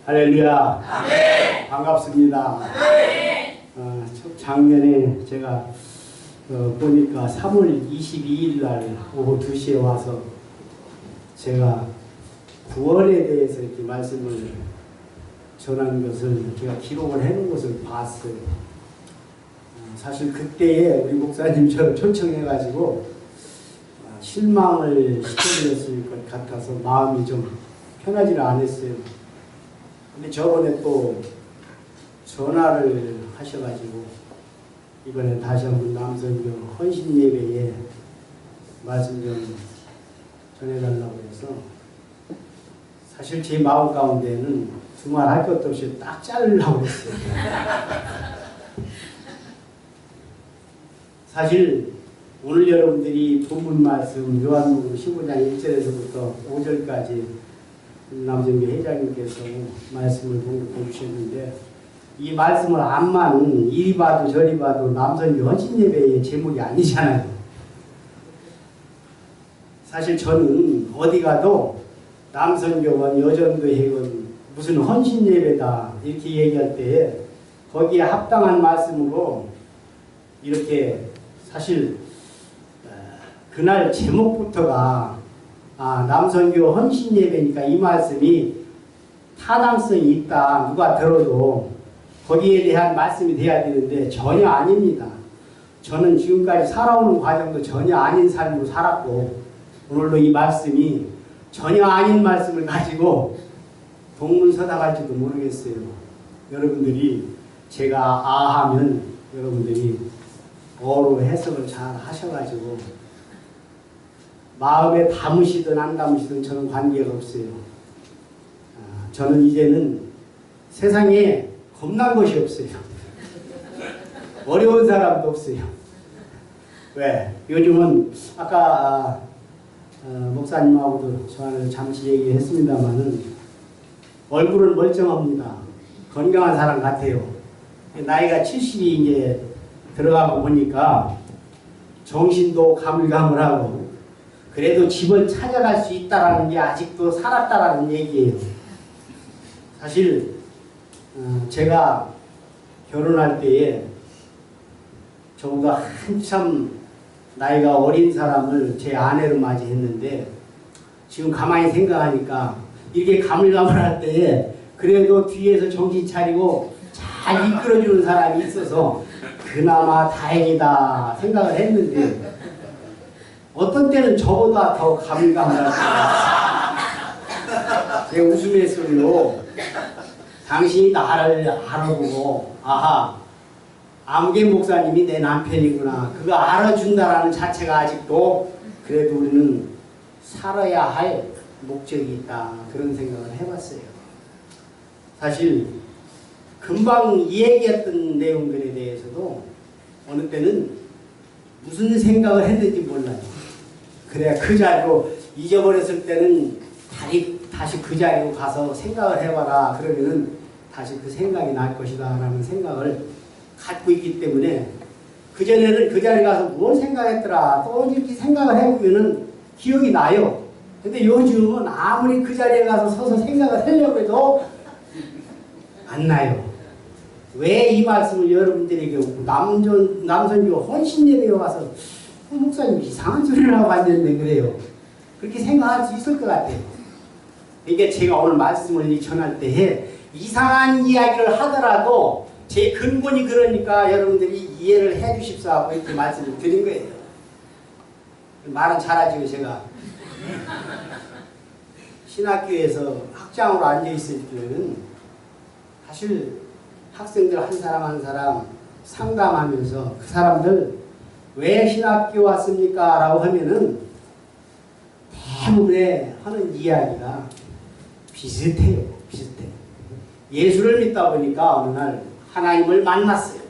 할렐루야. 아멘. 반갑습니다. 아멘. 작년에 제가 보니까 3월 22일 날 오후 2시에 와서 제가 구원에 대해서 이렇게 말씀을 전한 것을 제가 기록을 해놓은 것을 봤어요. 사실 그때에 우리 목사님 저를 초청해가지고 실망을 시켜드렸을 것 같아서 마음이 좀 편하지는 않았어요. 근데 저번에 또 전화를 하셔가지고 이번에 다시 한번 남선교 헌신 예배에 말씀 좀 전해달라고 해서 사실 제 마음 가운데는 정말 할 것도 없이 딱 자르려고 했어요. 사실 오늘 여러분들이 본문 말씀 요한복음 15장 1절에서부터 5절까지 남정교 회장님께서 말씀을 공급해 주셨는데 이 말씀을 암만 이리 봐도 저리 봐도 남선교 헌신 예배의 제목이 아니잖아요. 사실 저는 어디 가도 남선교건 여전도회건 무슨 헌신 예배다 이렇게 얘기할 때 거기에 합당한 말씀으로 이렇게 사실 그날 제목부터가 남선교 헌신 예배니까 이 말씀이 타당성이 있다 누가 들어도 거기에 대한 말씀이 돼야 되는데 전혀 아닙니다. 저는 지금까지 살아오는 과정도 전혀 아닌 삶으로 살았고 오늘도 이 말씀이 전혀 아닌 말씀을 가지고 동문서답할지도 모르겠어요. 여러분들이 제가 하면 여러분들이 어로 해석을 잘 하셔가지고 마음에 담으시든 안 담으시든 저는 관계가 없어요. 저는 이제는 세상에 겁난 것이 없어요. 어려운 사람도 없어요. 왜? 요즘은 아까 목사님하고도 저한테 잠시 얘기했습니다마는 얼굴은 멀쩡합니다. 건강한 사람 같아요. 나이가 70이 이제 들어가고 보니까 정신도 가물가물하고 그래도 집을 찾아갈 수 있다라는 게 아직도 살았다라는 얘기예요. 사실 제가 결혼할 때에 저보다 한참 나이가 어린 사람을 제 아내로 맞이했는데 지금 가만히 생각하니까 이렇게 가물가물할 때에 그래도 뒤에서 정신 차리고 잘 이끌어주는 사람이 있어서 그나마 다행이다 생각을 했는데 어떤 때는 저보다 더 가물가물할 때가 제 웃음의 소리로 당신이 나를 알아보고 아하 암계 목사님이 내 남편이구나 그거 알아준다라는 자체가 아직도 그래도 우리는 살아야 할 목적이 있다 그런 생각을 해봤어요. 사실 금방 얘기했던 내용들에 대해서도 어느 때는 무슨 생각을 했는지 몰라요. 그래야 그 자리로 잊어버렸을 때는 다시 그 자리로 가서 생각을 해봐라. 그러면은 다시 그 생각이 날 것이다 라는 생각을 갖고 있기 때문에 그전에는 그 자리에 가서 뭘 생각했더라 또 이렇게 생각을 해보면은 기억이 나요. 근데 요즘은 아무리 그 자리에 가서 서서 생각을 하려고 해도 안 나요. 왜 이 말씀을 여러분들에게 남선교 헌신 예배에 와서 목사님 이상한 소리를 하고 앉았는데 그래요. 그렇게 생각할 수 있을 것 같아요. 그러니까 제가 오늘 말씀을 전할 때에 이상한 이야기를 하더라도 제 근본이 그러니까 여러분들이 이해를 해 주십사 하고 이렇게 말씀을 드린 거예요. 말은 잘하지요 제가. 신학교에서 학장으로 앉아있을 때는 사실 학생들 한 사람 한 사람 상담하면서 그 사람들 왜 신학교 왔습니까? 라고 하면은 대부분의 하는 이야기가 비슷해요. 비슷해요. 예수를 믿다 보니까 어느 날 하나님을 만났어요.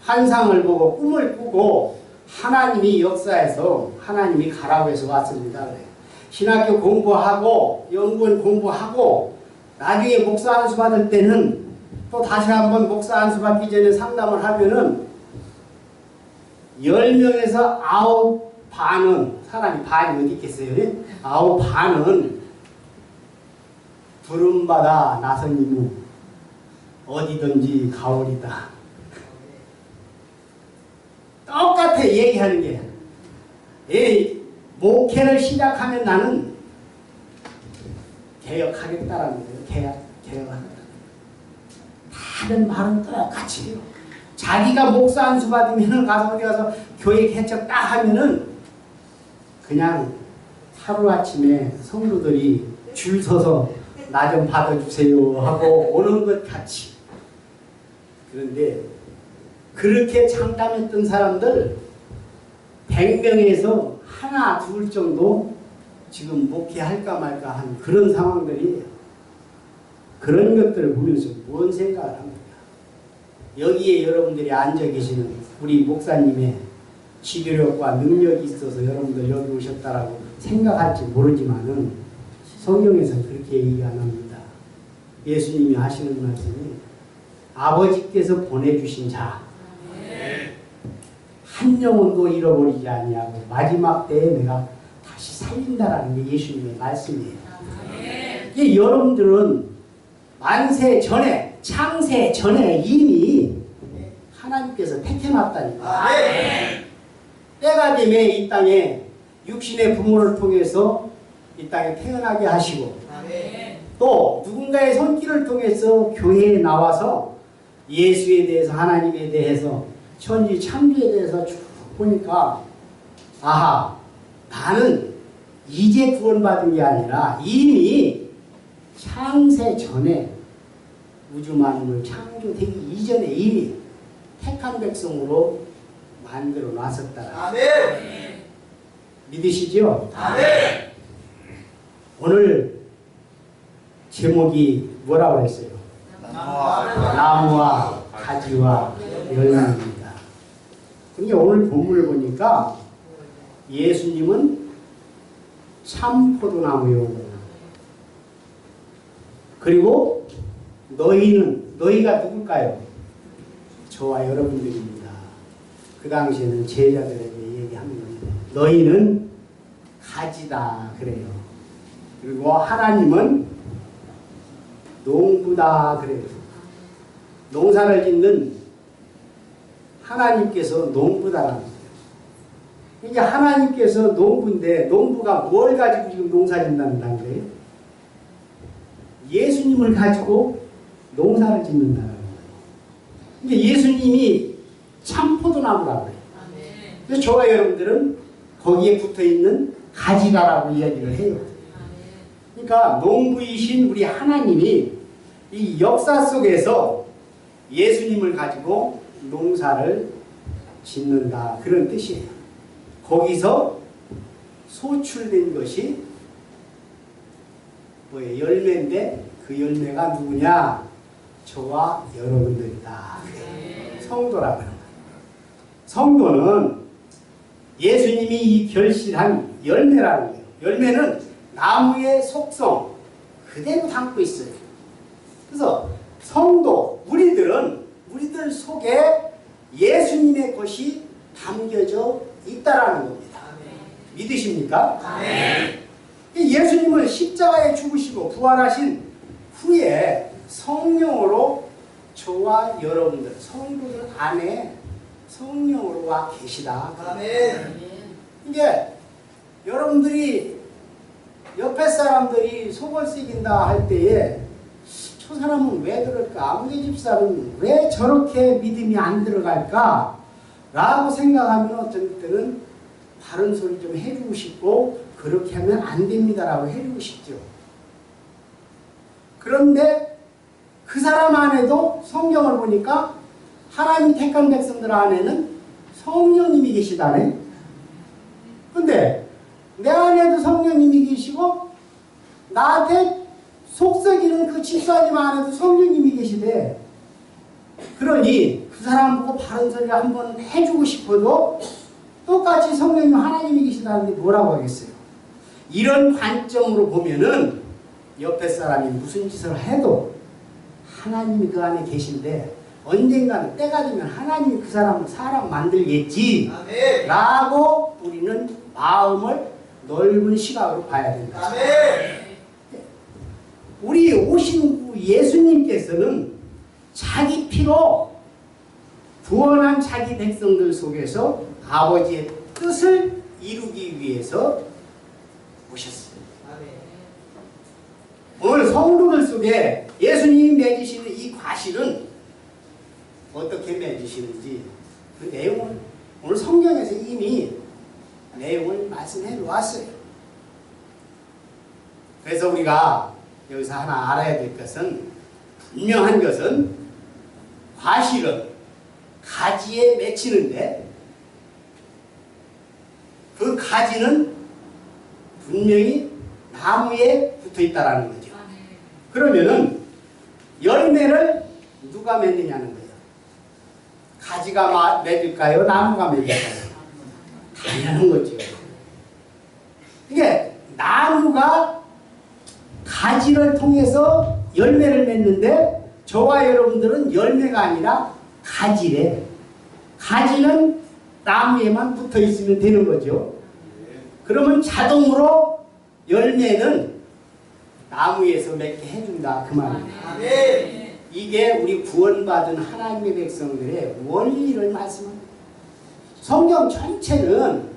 환상을 보고 꿈을 꾸고 하나님이 역사해서 하나님이 가라고 해서 왔습니다. 그래요. 신학교 공부하고 연구원 공부하고 나중에 목사 안수 받을 때는 또 다시 한번 목사 안수 받기 전에 상담을 하면은 10명에서 9반은 사람이 반이 어디 있겠어요? 9반은 부름받아 나선 이무 어디든지 가오리다. 똑같아 얘기하는 게. 이 목회를 시작하면 나는 개혁하겠다라는 거예요. 개혁하겠다. 다른 말은 똑같이 해요. 자기가 목사 안수 받으면 가서 어디 가서 교회 개척 딱 하면은 그냥 하루아침에 성도들이 줄 서서 나 좀 받아주세요 하고 오는 것 같이. 그런데 그렇게 창담했던 사람들 100명에서 하나 둘 정도 지금 목회할까 말까 한 그런 상황들이에요. 그런 것들을 보면서 뭔 생각을 합니까? 여기에 여러분들이 앉아 계시는 우리 목사님의 지도력과 능력이 있어서 여러분들 여기 오셨다라고 생각할지 모르지만은 성경에서 그렇게 얘기 안 합니다. 예수님이 하시는 말씀이 아버지께서 보내주신 자 한 영혼도 잃어버리지 아니하고 마지막 때에 내가 다시 살린다라는 게 예수님의 말씀이에요. 이게 여러분들은 만세 전에 창세 전에 이미 하나님께서 택해놨다니까. 때가 되면 이 땅에 육신의 부모를 통해서 이 땅에 태어나게 하시고 또 누군가의 손길을 통해서 교회에 나와서 예수에 대해서 하나님에 대해서 천지 창조에 대해서 쭉 보니까 아하 나는 이제 구원받은 게 아니라 이미 창세 전에 우주 만물을 창조되기 이전에 이미 택한 백성으로 만들어 놨었다. 믿으시죠? 오늘 제목이 뭐라고 했어요? 나무와 가지와 열매입니다. 그러니까 오늘 본문을 보니까 예수님은 참 포도나무요. 그리고 너희가 누굴까요? 저와 여러분들입니다. 그 당시에는 제자들에게 얘기하는 겁니다. 너희는 가지다 그래요. 그리고 하나님은 농부다 그래요. 농사를 짓는 하나님께서 농부다라는 거예요. 이게 하나님께서 농부인데 농부가 뭘 가지고 지금 농사 짓는다는 거예요? 예수님을 가지고 농사를 짓는다는 거예요. 근데 예수님이 참 포도나무라고 해요. 그래서 저와 여러분들은 거기에 붙어있는 가지다라고 이야기를 해요. 그러니까 농부이신 우리 하나님이 이 역사 속에서 예수님을 가지고 농사를 짓는다 그런 뜻이에요. 거기서 소출된 것이 뭐예요? 열매인데 그 열매가 누구냐? 저와 여러분들이다. 성도라고 하는 거예요. 성도는 예수님이 이 결실한 열매라는 거예요. 열매는 나무의 속성 그대로 담고 있어요. 그래서 성도, 우리들 속에 예수님의 것이 담겨져 있다라는 겁니다. 믿으십니까? 예수님은 십자가에 죽으시고 부활하신 후에 성령으로 저와 여러분들, 성도들 안에 성령으로 와 계시다. 이게 여러분들이 옆에 사람들이 속을 새긴다 할 때에 저 사람은 왜 그럴까? 아무개 집사는 왜 저렇게 믿음이 안 들어갈까? 라고 생각하면 어떤 때는 바른 소리 좀 해주고 싶고 그렇게 하면 안 됩니다라고 해주고 싶죠. 그런데 그 사람 안에도 성경을 보니까 하나님 택한 백성들 안에는 성령님이 계시다네. 근데 내 안에도 성령님이 계시고 나한테 속썩이는 그 집사님 안에도 성령님이 계시대. 그러니 그 사람 보고 바른 소리를 한번 해주고 싶어도 똑같이 성령님 하나님이 계시다는데 뭐라고 하겠어요? 이런 관점으로 보면은 옆에 사람이 무슨 짓을 해도 하나님이 그 안에 계신데 언젠가는 때가 되면 하나님이 그 사람 만들겠지 라고 우리는 마음을 넓은 시각으로 봐야 된다. 우리 오신 예수님께서는 자기 피로 구원한 자기 백성들 속에서 아버지의 뜻을 이루기 위해서 오셨어요. 오늘 성도들 속에 예수님이 맺으시는 이 과실은 어떻게 맺으시는지 그 내용을 오늘 성경에서 이미 내용을 말씀해 놓았어요. 그래서 우리가 여기서 하나 알아야 될 것은, 분명한 것은 과실은 가지에 맺히는데 그 가지는 분명히 나무에 붙어 있다라는 거죠. 그러면은 열매를 누가 맺느냐는 거예요. 가지가 맺을까요? 나무가 맺을까요? 당연한 거죠. 이게 나무가 가지를 통해서 열매를 맺는데 저와 여러분들은 열매가 아니라 가지래. 가지는 나무에만 붙어 있으면 되는 거죠. 그러면 자동으로 열매는 나무에서 맺게 해준다 그 말입니다. 이게 우리 구원받은 하나님의 백성들의 원리를 말씀합니다. 성경 전체는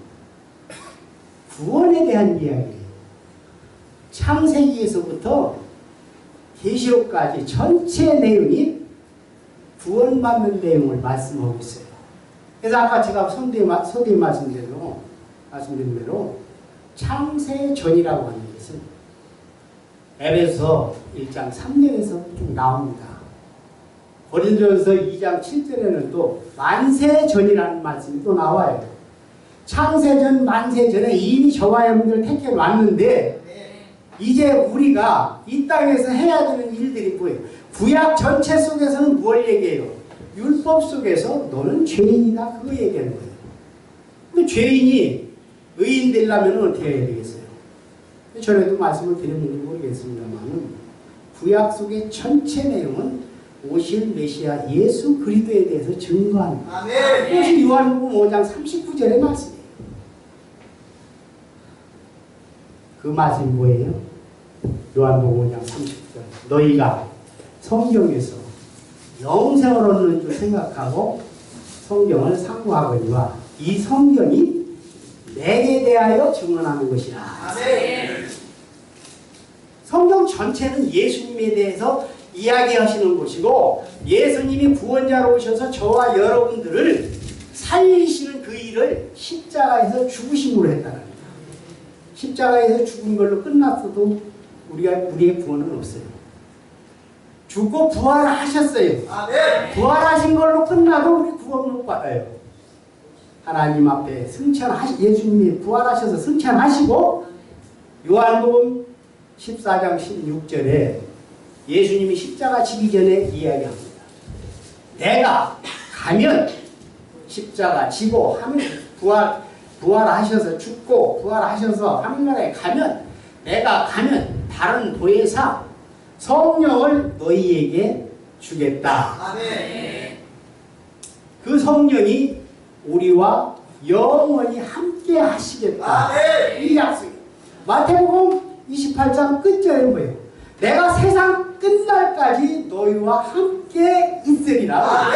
구원에 대한 이야기예요. 창세기에서부터 계시록까지 전체 내용이 구원받는 내용을 말씀하고 있어요. 그래서 아까 제가 서두에 말씀드린 대로 창세전이라고 하는 것은 에베소 1장 3절에서 좀 나옵니다. 고린도전서 2장 7절에는 또 만세전이라는 말씀이 또 나와요. 창세전, 만세전에 이미 저와 여러분들을 택해 왔는데 이제 우리가 이 땅에서 해야 되는 일들이 뭐예요? 구약 전체 속에서는 뭘 얘기해요? 율법 속에서 너는 죄인이다, 그거 얘기하는 거예요. 근데 죄인이 의인 되려면 어떻게 해야 되겠어요? 전에도 말씀을 드렸는지 모르겠습니다만 구약 속의 전체 내용은 오실 메시아 예수 그리스도에 대해서 증거합니다. 그것이 요한복음 5장 39절의 말씀이에요. 그 말씀이 뭐예요? 요한복음 5장 39절. 너희가 성경에서 영생을 얻는 줄 생각하고 성경을 상고하거니와 이 성경이 내게 대하여 증언하는 것이라. 성경 전체는 예수님에 대해서 이야기하시는 것이고 예수님이 구원자로 오셔서 저와 여러분들을 살리시는 그 일을 십자가에서 죽으심으로 했다는 거예요. 십자가에서 죽은 걸로 끝났어도 우리의 구원은 없어요. 죽고 부활하셨어요. 부활하신 걸로 끝나도 우리 구원 못 받아요. 하나님 앞에 예수님이 부활하셔서 승천하시고 요한복음 14장 16절에 예수님이 십자가 지기 전에 이야기합니다. 내가 가면 십자가 지고 부활하셔서 죽고 부활하셔서 하늘나라에 가면 내가 가면 다른 보혜사 성령을 너희에게 주겠다. 그 성령이 우리와 영원히 함께 하시겠다. 이 약속이 마태복음 28장 끝절에 뭐예요? 내가 세상 끝날까지 너희와 함께 있으리라.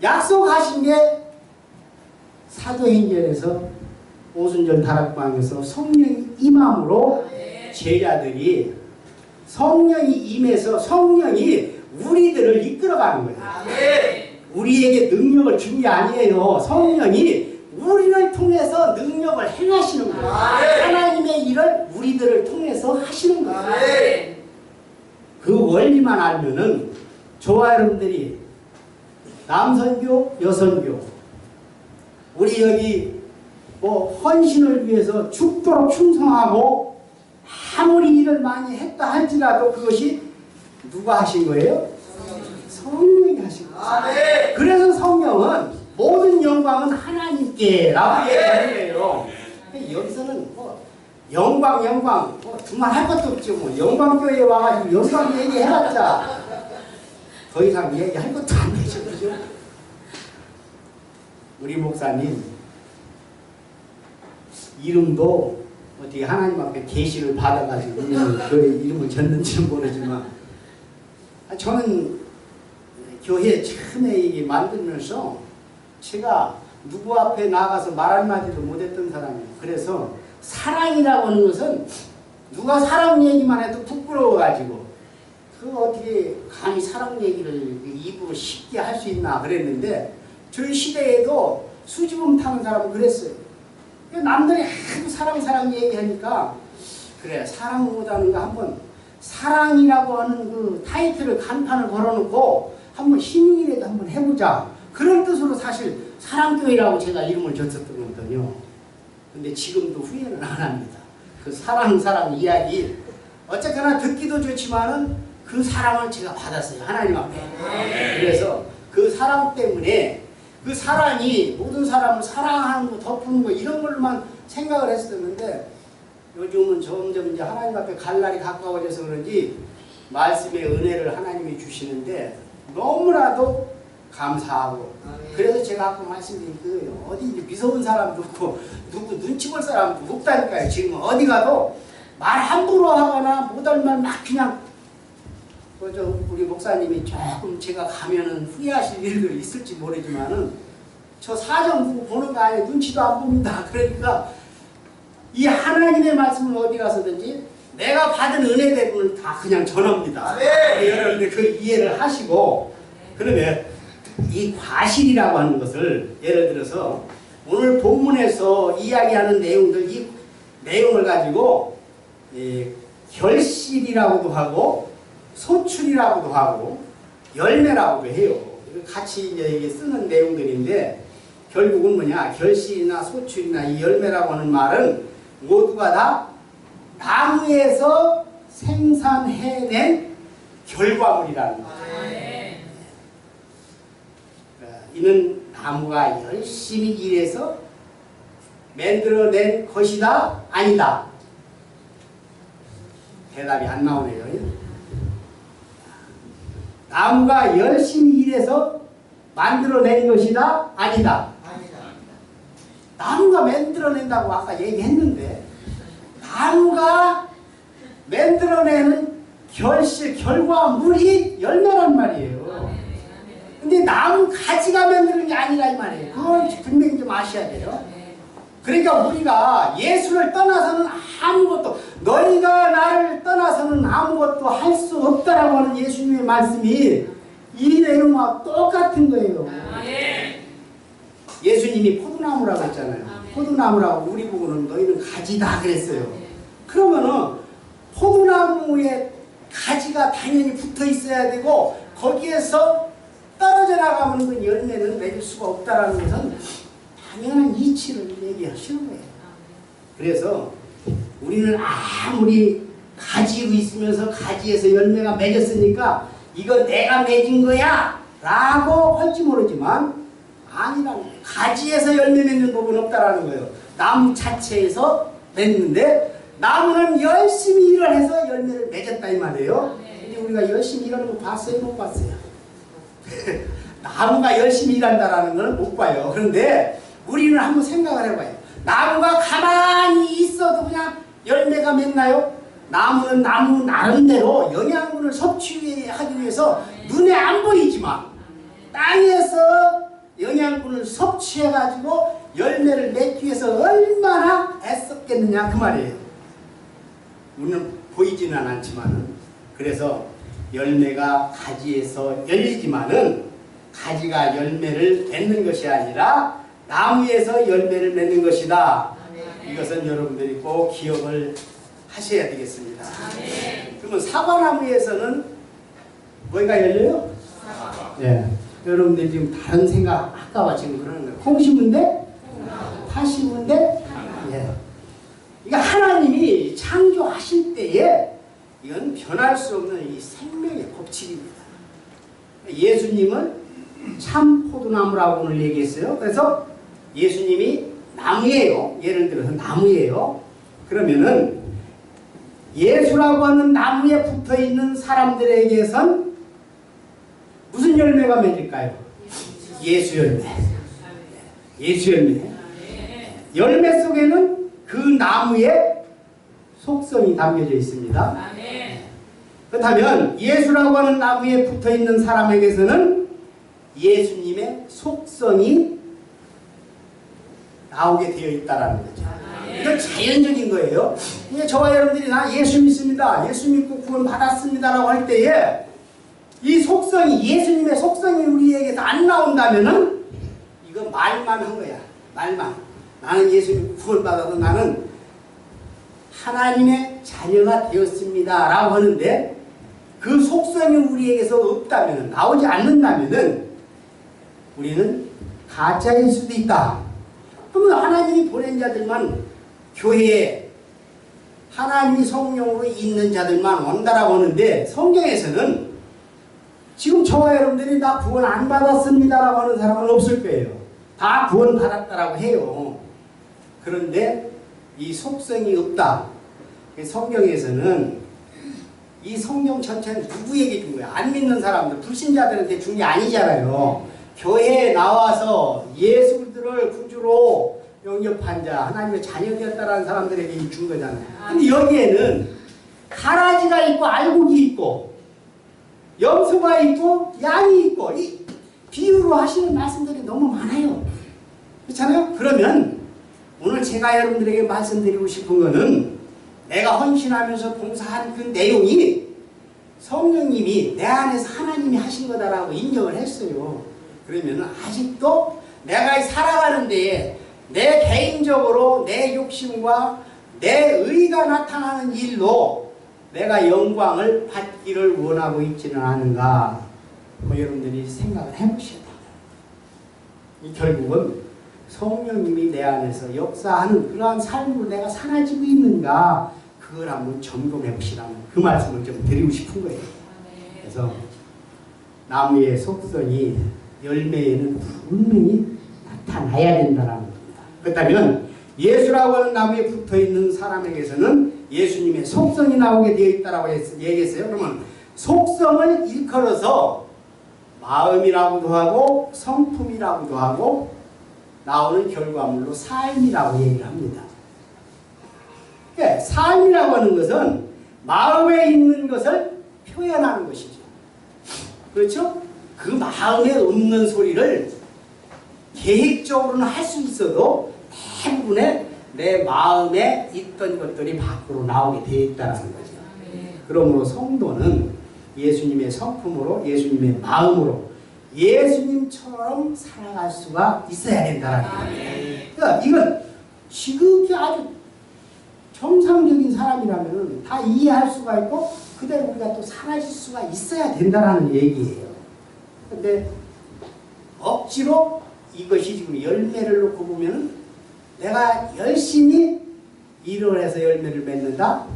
약속하신 게 사도행전에서 오순절 다락방에서 성령이 임함으로 제자들이 성령이 임해서 성령이 우리들을 이끌어가는 거예요. 우리에게 능력을 준 게 아니에요. 성령이 우리를 통해서 능력을 행하시는 거예요. 하나님의 일을 우리들을 통해서 하시는 거예요. 그 원리만 알면은 저와 여러분들이 남선교, 여선교 우리 여기 헌신을 위해서 죽도록 충성하고 아무리 일을 많이 했다 할지라도 그것이 누가 하신 거예요? 성령이 하신 거예요. 그래서 성령은 모든 영광은 하나님께 라고 얘기하는 거예요. 여기서는 영광 두말할 것도 없죠. 영광교회에 와가지고 영광 얘기해봤자 더 이상 얘기할 것도 안 되죠. 그죠? 우리 목사님 이름도 어떻게 하나님 앞에 계시를 받아가지고 그 이름을 졌는지는 모르지만 저는 교회 처음에 이게 만들면서 제가 누구 앞에 나가서 말 한마디도 못했던 사람이에요. 그래서 사랑이라고 하는 것은 누가 사랑 얘기만 해도 부끄러워가지고 그 어떻게 감히 사랑 얘기를 입으로 쉽게 할 수 있나 그랬는데 저희 시대에도 수줍음 타는 사람은 그랬어요. 남들이 하도 사랑 얘기하니까 그래 사랑 못하는가 한번 사랑이라고 하는 그 타이틀을 간판을 걸어놓고 한번 신용이라도 한번 해보자 그런 뜻으로 사실 사랑교회라고 제가 이름을 줬었던 거거든요. 근데 지금도 후회는 안 합니다. 그 사랑 이야기 어쨌거나 듣기도 좋지만은 그 사랑을 제가 받았어요. 하나님 앞에. 그래서 그 사랑 때문에 그 사랑이 모든 사람을 사랑하는 거 덮는 거 이런 걸로만 생각을 했었는데 요즘은 점점 이제 하나님 앞에 갈 날이 가까워져서 그런지 말씀의 은혜를 하나님이 주시는데 너무나도 감사하고 그래서 제가 아까 말씀드린 그 어디 미소운 사람도 없고 누구 눈치 볼 사람도 없다니까요. 지금 어디 가도 말 함부로 하거나 못할 말 막 그냥 그저 우리 목사님이 조금 제가 가면은 후회하실 일들이 있을지 모르지만은 저 사정 보고 보는 거 아니에요. 눈치도 안 봅니다. 그러니까 이 하나님의 말씀을 어디 가서든지 내가 받은 은혜대로 다 그냥 전합니다. 여러분들 그 이해를 하시고 그러면 이 과실이라고 하는 것을 예를 들어서 오늘 본문에서 이야기하는 내용들 이 내용을 가지고 결실이라고도 하고 소출이라고도 하고 열매라고도 해요. 같이 이제 쓰는 내용들인데 결국은 뭐냐 결실이나 소출이나 이 열매라고 하는 말은 모두가 다 나무에서 생산해낸 결과물이라는 거죠. 이는 나무가 열심히 일해서 만들어낸 것이다 아니다. 대답이 안 나오네요. 나무가 열심히 일해서 만들어낸 것이다 아니다. 나무가 만들어낸다고 아까 얘기했는데 나무가 만들어내는 결과물이 열매란 말이에요. 근데 나무 가지가 만드는 게 아니라 이 말이에요. 그걸 분명히 좀 아셔야 돼요. 그러니까 우리가 예수를 떠나서는 아무것도 너희가 나를 떠나서는 아무것도 할 수 없다라고 하는 예수님의 말씀이 이 내용과 똑같은 거예요. 예수님이 포도나무라고 했잖아요. 포도나무라고 우리 보고는 너희는 가지다 그랬어요. 그러면은 포도나무에 가지가 당연히 붙어 있어야 되고 거기에서 떨어져 나가면 그 열매는 맺을 수가 없다라는 것은 당연한 이치를 얘기하시는 거예요. 그래서 우리는 아무리 가지고 있으면서 가지에서 열매가 맺었으니까 이거 내가 맺은 거야 라고 할지 모르지만 아니라는 거예요. 가지에서 열매 맺는 법은 없다라는 거예요. 나무 자체에서 맺는데 나무는 열심히 일을 해서 열매를 맺었다 이 말이에요. 근데 우리가 열심히 일하는 거 봤어요? 못 봤어요? 나무가 열심히 일한다라는 걸 못 봐요. 그런데 우리는 한번 생각을 해봐요. 나무가 가만히 있어도 그냥 열매가 맺나요? 나무는 나무 나름대로 영양분을 섭취하기 위해서 눈에 안 보이지만 땅에서 영양분을 섭취해가지고 열매를 맺기 위해서 얼마나 애썼겠느냐 그 말이에요. 우리는 보이지는 않지만은 그래서 열매가 가지에서 열리지만은 가지가 열매를 맺는 것이 아니라 나무에서 열매를 맺는 것이다. 이것은 여러분들이 꼭 기억을 하셔야 되겠습니다. 그러면 사과나무에서는 뭐가 열려요? 네. 여러분들이 지금 다른 생각 아까와 지금 그러는 거예요. 콩 심은 데? 파 심은 데? 예. 이거 하나님이 창조하실 때에 이건 변할 수 없는 이 생명의 법칙입니다. 예수님은 참 포도나무라고 오늘 얘기했어요. 그래서 예수님이 나무예요. 예를 들어서 나무예요. 그러면은 예수라고 하는 나무에 붙어있는 사람들에게선 무슨 열매가 맺을까요? 예수 열매. 예수 열매. 열매 속에는 그 나무의 속성이 담겨져 있습니다. 아멘. 그렇다면 예수라고 하는 나무에 붙어있는 사람에게서는 예수님의 속성이 나오게 되어 있다는 거죠. 이건 자연적인 거예요. 저와 여러분들이 나 예수 믿습니다, 예수 믿고 구원 받았습니다라고 할 때에 이 속성이, 예수님의 속성이 우리에게서 안 나온다면은 이거 말만 한 거야. 말만. 나는 예수 믿고 구원 받아서 나는 하나님의 자녀가 되었습니다 라고 하는데 그 속성이 우리에게서 없다면, 나오지 않는다면은 우리는 가짜일 수도 있다. 그러면 하나님이 보낸 자들만, 교회에 하나님이 성령으로 있는 자들만 온다라고 하는데, 성경에서는 지금 저와 여러분들이 나 구원 안 받았습니다라고 하는 사람은 없을 거예요. 다 구원 받았다라고 해요. 그런데 이 속성이 없다. 성경에서는 이 성경 전체는 누구에게 준 거야? 안 믿는 사람들, 불신자들한테 준 게 아니잖아요. 교회에 나와서 예수들을 구주로 영접한 자, 하나님의 자녀되었다라는 사람들에게 준 거잖아요. 근데 여기에는 가라지가 있고 알곡이 있고 염소가 있고 양이 있고, 이 비유로 하시는 말씀들이 너무 많아요. 그렇잖아요? 그러면 오늘 제가 여러분들에게 말씀드리고 싶은 거는 내가 헌신하면서 봉사한 그 내용이 성령님이 내 안에서 하나님이 하신 거다라고 인정을 했어요. 그러면 아직도 내가 살아가는 데에 내 개인적으로 내 욕심과 내 의가 나타나는 일로 내가 영광을 받기를 원하고 있지는 않은가, 여러분들이 생각을 해보셔야 돼요. 결국은 성령님이 내 안에서 역사하는 그러한 삶으로 내가 살아지고 있는가, 그걸 한번 점검해 보시라는 그 말씀을 좀 드리고 싶은 거예요. 그래서 나무의 속성이 열매에는 분명히 나타나야 된다는 겁니다. 그렇다면 예수라고 하는 나무에 붙어있는 사람에게서는 예수님의 속성이 나오게 되어 있다고 얘기했어요. 그러면 속성을 일컬어서 마음이라고도 하고 성품이라고도 하고 나오는 결과물로 삶이라고 얘기를 합니다. 삶이라고 하는 것은 마음에 있는 것을 표현하는 것이죠. 그렇죠? 그 마음에 없는 소리를 계획적으로는 할 수 있어도 대부분의 내 마음에 있던 것들이 밖으로 나오게 되어 있다는 거죠. 그러므로 성도는 예수님의 성품으로, 예수님의 마음으로 예수님처럼 살아갈 수가 있어야 된다는 거예요. 그러니까 이건 지극히 아주 정상적인 사람이라면 다 이해할 수가 있고 그대로 우리가 또 사라질 수가 있어야 된다는 얘기예요. 근데 억지로 이것이 지금 열매를 놓고 보면 내가 열심히 일을 해서 열매를 맺는다?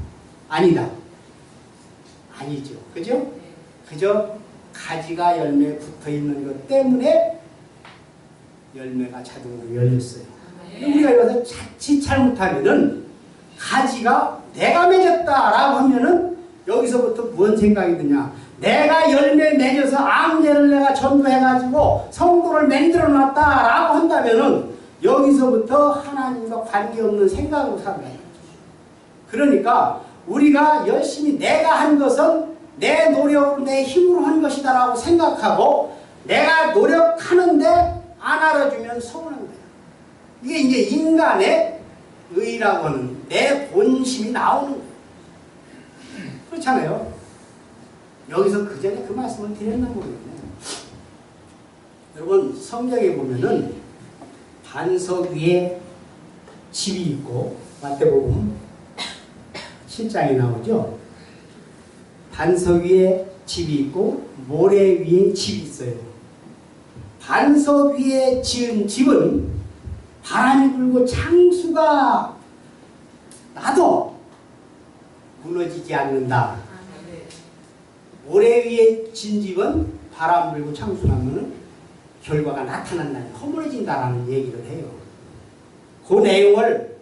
아니다. 아니죠. 그죠? 그저 가지가 열매에 붙어있는 것 때문에 열매가 자동으로 열렸어요. 우리가 여기서 자칫 잘못하면은 가지가 내가 맺었다라고 하면은 여기서부터 무슨 생각이 드냐? 내가 열매 맺어서 앙제를 내가 전도해가지고 성도를 만들어 놨다라고 한다면은 여기서부터 하나님과 관계없는 생각으로 살아요. 그러니까 우리가 열심히 내가 한 것은 내 노력으로 내 힘으로 한 것이다라고 생각하고 내가 노력하는데 안 알아주면 서운한 거야. 이게 이제 인간의 의라고 하는 내 본심이 나오는 거예요. 그렇잖아요. 여기서 그 전에 그 말씀을 드렸나 모르겠네요. 여러분 성경에 보면은 반석 위에 집이 있고 마태복음 7장에 나오죠. 반석 위에 집이 있고 모래 위에 집이 있어요. 반석 위에 지은 집은 바람이 불고 창수가 나도 무너지지 않는다. 모래 위에 진 집은 바람 불고 창수 나면은 결과가 나타난다, 허물어진다라는 얘기를 해요. 그 내용을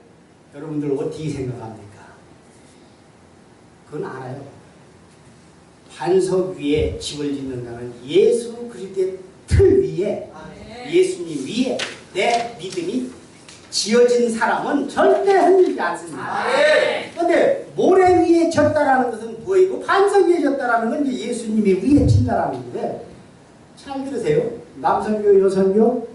여러분들 어떻게 생각합니까? 그건 알아요. 반석 위에 집을 짓는다는 예수 그리스도의 틀 위에, 예수님 위에 내 믿음이 지어진 사람은 절대 흔들리지 않습니다. 그런데 모래 위에 졌다라는 것은 뭐이고 반석 위에 졌다라는 건 이제 예수님이 위에 친다라는 건데, 잘 들으세요. 남선교 여선교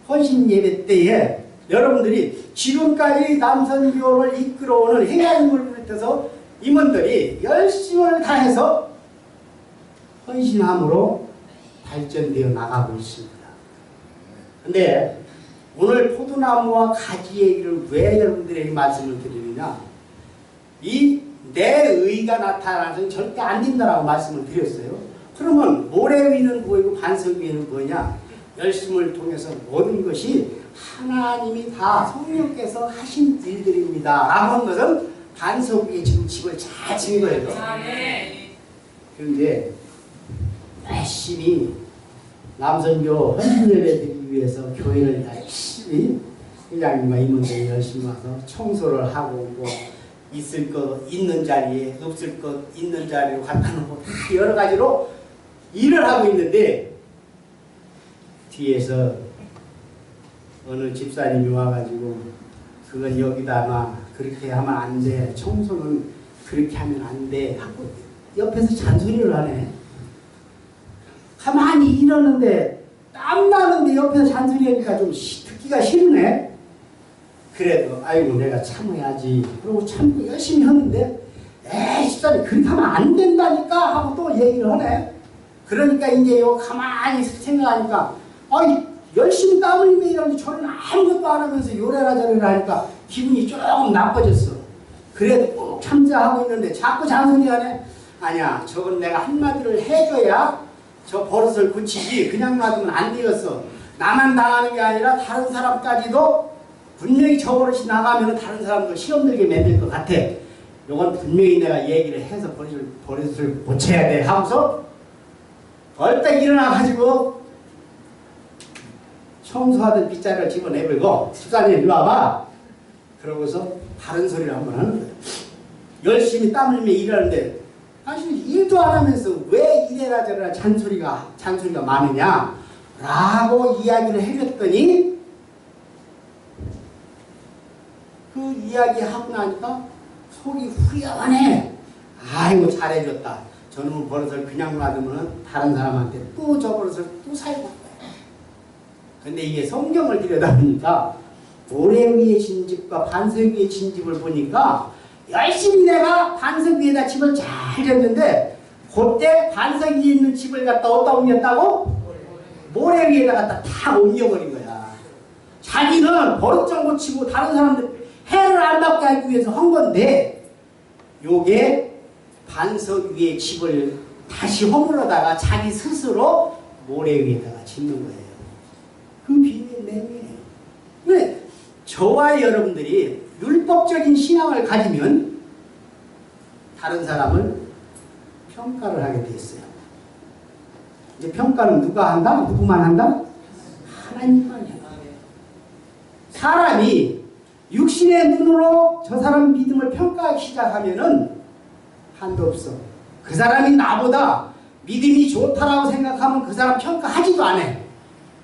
헌신 예배 때에 여러분들이 지금까지 남선교를 이끌어오는 행야님을 비롯해서 임원들이 열심을 다해서 헌신함으로 발전되어 나가고 있습니다. 근데 오늘 포도나무와 가지 얘기를 왜 여러분들에게 말씀을 드리느냐, 이 내 의가 나타나서는 절대 안 된다라고 말씀을 드렸어요. 그러면 모래 위는 뭐이고 반석 위는 뭐냐, 열심을 통해서 모든 것이 하나님이 다 성령께서 하신 일들입니다 라고 한 것은 반석 위에 지금 집을 잘 지은 거예요. 그런데 열심히 남선교 헌신예배 드리기 위해서 교회를 열심히 회장님과 임원들이 열심히 와서 청소를 하고 뭐 있을 것 있는 자리에 없을 것 있는 자리로 갖다 놓고 다 여러 가지로 일을 하고 있는데, 뒤에서 어느 집사님이 와가지고 그건 여기다 놔, 그렇게 하면 안 돼, 청소는 그렇게 하면 안 돼 하고 옆에서 잔소리를 하네. 가만히 이러는데 땀나는데 옆에서 잔소리하니까 좀 듣기가 싫으네. 그래도 아이고 내가 참아야지 그러고 참고 열심히 하는데, 에이 집사님 그렇게 하면 안 된다니까 하고 또 얘기를 하네. 그러니까 이제 요 가만히 생각하니까, 아이 열심히 땀 흘리며 이러는데 저는 아무것도 안 하면서 요래라 저래라 하니까 기분이 조금 나빠졌어. 그래도 꼭 참자하고 있는데 자꾸 잔소리하네. 아니야, 저건 내가 한마디를 해줘야 저 버릇을 고치지 그냥 놔두면 안 되겠어. 나만 당하는 게 아니라 다른 사람까지도 분명히 저 버릇이 나가면 다른 사람도 시험 들게 만들 것 같아. 이건 분명히 내가 얘기를 해서 버릇을 고쳐야 돼 하고서 벌떡 일어나가지고 청소하던 빗자루를 집어내버리고, 집사님 이리 와봐. 그러고서 다른 소리를 한번 하는 거예요. 열심히 땀 흘리며 일하는데 사실 일도 안 하면서 왜 이래라 저래라 잔소리가 많으냐 라고 이야기를 해줬더니, 그 이야기 하고 나니까 속이 후련하네. 아이고 잘해줬다. 저놈의 버릇을 그냥 놔두면 다른 사람한테 또 저 버릇을 또 살고 거야. 근데 이게 성경을 들여다보니까 모래 위에 진 집과 반석 위에 진 집을 보니까 열심히 내가 반석 위에다 집을 잘 졌는데, 그때 반석 위에 있는 집을 갖다 어디다 옮겼다고? 모래 위에다 갖다 다 옮겨버린 거야. 자기는 버릇 좀 고치고 다른 사람들 해를 안 받게 하기 위해서 한 건데, 요게 반석 위에 집을 다시 허물어다가 자기 스스로 모래 위에다가 짓는 거예요. 그 비밀 내용이에요. 왜? 저와 여러분들이 율법적인 신앙을 가지면 다른 사람을 평가를 하게 돼 있어요. 이제 평가는 누가 한다? 누구만 한다? 하나님만 해요. 사람이 육신의 눈으로 저 사람 믿음을 평가하기 시작하면은 한도 없어. 그 사람이 나보다 믿음이 좋다라고 생각하면 그 사람 평가하지도 않아.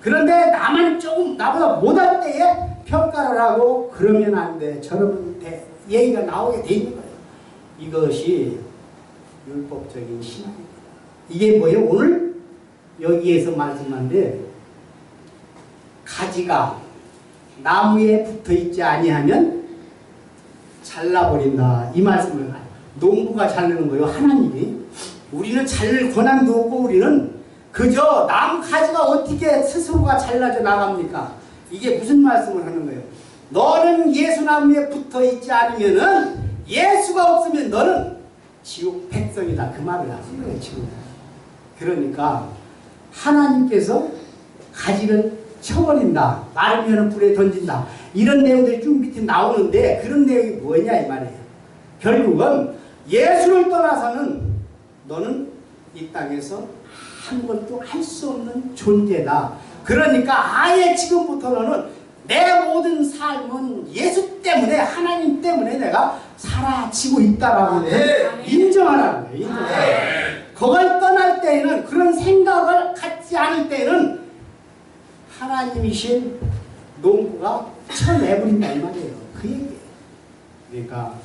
그런데 나만 조금 나보다 못할 때에 평가를 하고 그러면 안 돼, 저러면 돼, 얘기가 나오게 돼 있는 거예요. 이것이 율법적인 신앙입니다. 이게 뭐예요? 오늘 여기에서 말씀한데, 가지가 나무에 붙어있지 아니하면 잘라버린다 이 말씀을 해요. 농부가 자르는 거예요, 하나님이. 우리는 자를 권한도 없고 우리는 그저 나무 가지가 어떻게 스스로가 잘라져 나갑니까? 이게 무슨 말씀을 하는 거예요? 너는 예수나무에 붙어있지 않으면은, 예수가 없으면 너는 지옥 백성이다 그 말을 하는 거예요 지금. 그러니까 하나님께서 가지를 쳐버린다, 마르면 불에 던진다, 이런 내용들이 쭉 밑에 나오는데, 그런 내용이 뭐냐 이 말이에요. 결국은 예수를 떠나서는 너는 이 땅에서 아무것도 할 수 없는 존재다. 그러니까 아예 지금부터 너는 내 모든 삶은 예수 때문에, 하나님 때문에 내가 사라지고 있다라고 인정하라는 거예요. 그걸 떠날 때에는, 그런 생각을 갖지 않을 때에는 하나님이신 농부가 쳐내버린다 이 말이에요. 그 얘기예요. 그러니까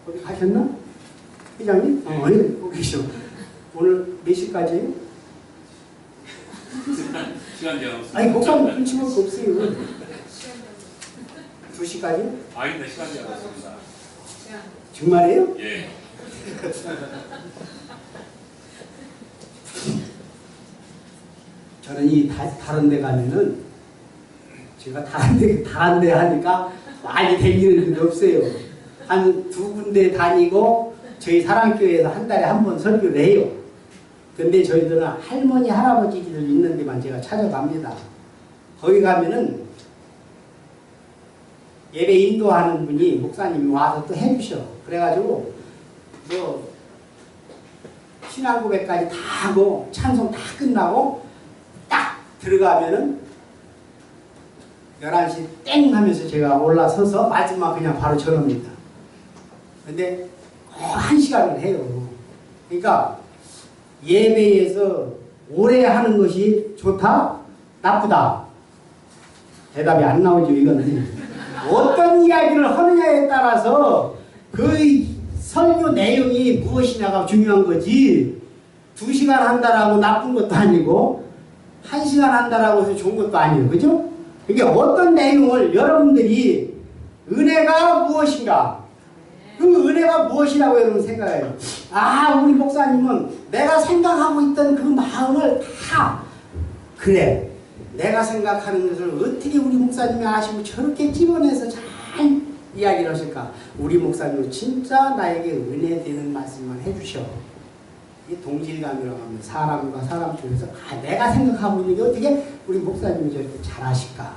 어디 가셨나? 회장님? 아니, 거기 계셔. 오늘 몇 시까지예요? 시간 제한 없습니다. 아니, 목사님 눈치 볼 거 없어요. 2시까지? 아닌데 시간 제한 없습니다. 정말이에요? 예. 저는 이 다른 데 가면은 제가 다른 데 하니까 많이 다니는 데도 없어요. 한 2군데 다니고 저희 사랑교회에서 한 달에 한 번 설교를 해요. 근데 저희들은 할머니, 할아버지들 있는 데만 제가 찾아갑니다. 거기 가면은 예배 인도하는 분이 목사님이 와서 또 해주셔. 그래가지고 뭐 신앙 고백까지 다 하고 찬송 다 끝나고 딱 들어가면은 11시 땡 하면서 제가 올라서서 마지막 그냥 바로 전합니다. 근데 꼭 1시간을 해요. 그러니까 예배에서 오래 하는 것이 좋다? 나쁘다? 대답이 안 나오죠, 이거는. 어떤 이야기를 하느냐에 따라서 그 설교 내용이 무엇이냐가 중요한 거지. 2시간 한다라고 나쁜 것도 아니고 1시간 한다라고 해서 좋은 것도 아니에요. 그죠? 이게 어떤 내용을 여러분들이 은혜가 무엇인가? 그 은혜가 무엇이라고 여러분 생각해요. 아, 우리 목사님은 내가 생각하고 있던 그 마음을 다 그래. 내가 생각하는 것을 어떻게 우리 목사님이 아시고 저렇게 집어내서 잘 이야기를 하실까? 우리 목사님은 진짜 나에게 은혜 되는 말씀만 해주셔. 이 동질감이라고 하면 사람과 사람 중에서 내가 생각하고 있는 게 어떻게 우리 목사님이 저렇게 잘하실까?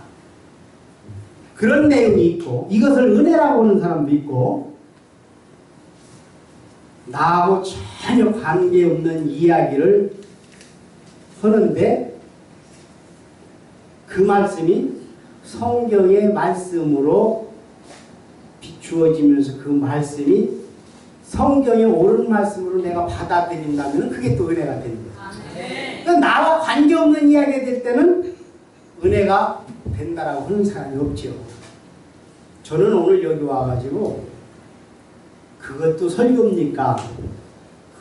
그런 내용이 있고 이것을 은혜라고 하는 사람도 있고 나하고 전혀 관계없는 이야기를 하는데 그 말씀이 성경의 말씀으로 비추어지면서 그 말씀이 성경의 옳은 말씀으로 내가 받아들인다면 그게 또 은혜가 되는 거예요. 그러니까 나와 관계없는 이야기가 될 때는 은혜가 된다라고 하는 사람이 없죠. 저는 오늘 여기 와가지고 그것도 설교입니까?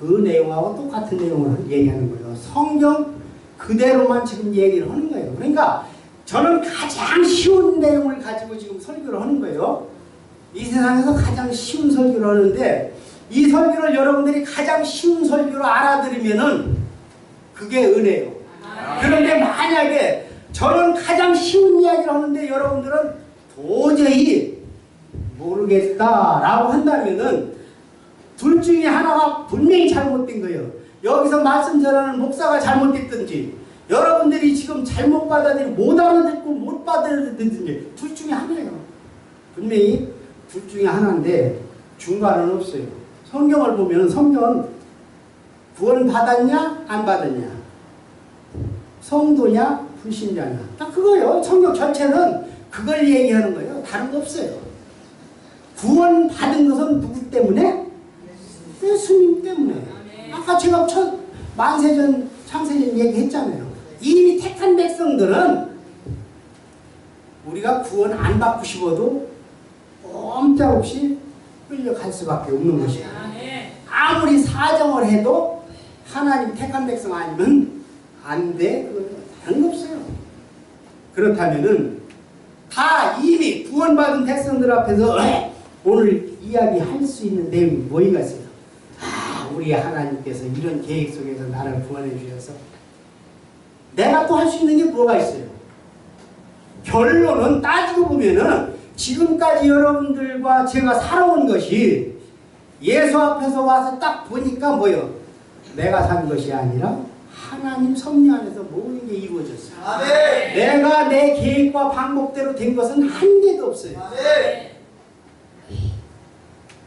그 내용하고 똑같은 내용을 얘기하는 거예요. 성경 그대로만 지금 얘기를 하는 거예요. 그러니까 저는 가장 쉬운 내용을 가지고 지금 설교를 하는 거예요. 이 세상에서 가장 쉬운 설교를 하는데 이 설교를 여러분들이 가장 쉬운 설교로 알아들으면은 그게 은혜예요. 그런데 만약에 저는 가장 쉬운 이야기를 하는데 여러분들은 도저히 모르겠다라고 한다면은 둘 중에 하나가 분명히 잘못된 거예요. 여기서 말씀 전하는 목사가 잘못됐든지 여러분들이 지금 잘못 받아들이고 못 알아듣고 못 받아들이든지 둘 중에 하나예요. 분명히 둘 중에 하나인데 중간은 없어요. 성경을 보면 성경은 구원 받았냐 안 받았냐 성도냐 불신자냐 딱 그거예요. 성경 전체는 그걸 얘기하는 거예요. 다른 거 없어요. 구원 받은 것은 누구 때문에? 예수님 때문에. 아까 제가 첫 만세전 창세전 얘기했잖아요. 이미 택한 백성들은 우리가 구원 안 받고 싶어도 꼼짝없이 끌려갈 수밖에 없는 것이에요. 아무리 사정을 해도 하나님 택한 백성 아니면 안 돼. 다른 거 없어요. 그렇다면은 다 이미 구원받은 백성들 앞에서 오늘 이야기할 수 있는 내용이 뭐가 있어요? 우리 하나님께서 이런 계획 속에서 나를 구원해 주셔서 내가 또 할 수 있는 게 뭐가 있어요? 결론은 따지고 보면은 지금까지 여러분들과 제가 살아온 것이 예수 앞에서 와서 딱 보니까 뭐요? 내가 산 것이 아니라 하나님 섭리 안에서 모든 게 이루어졌어요. 아멘. 내가 내 계획과 방법대로 된 것은 한 개도 없어요. 아멘.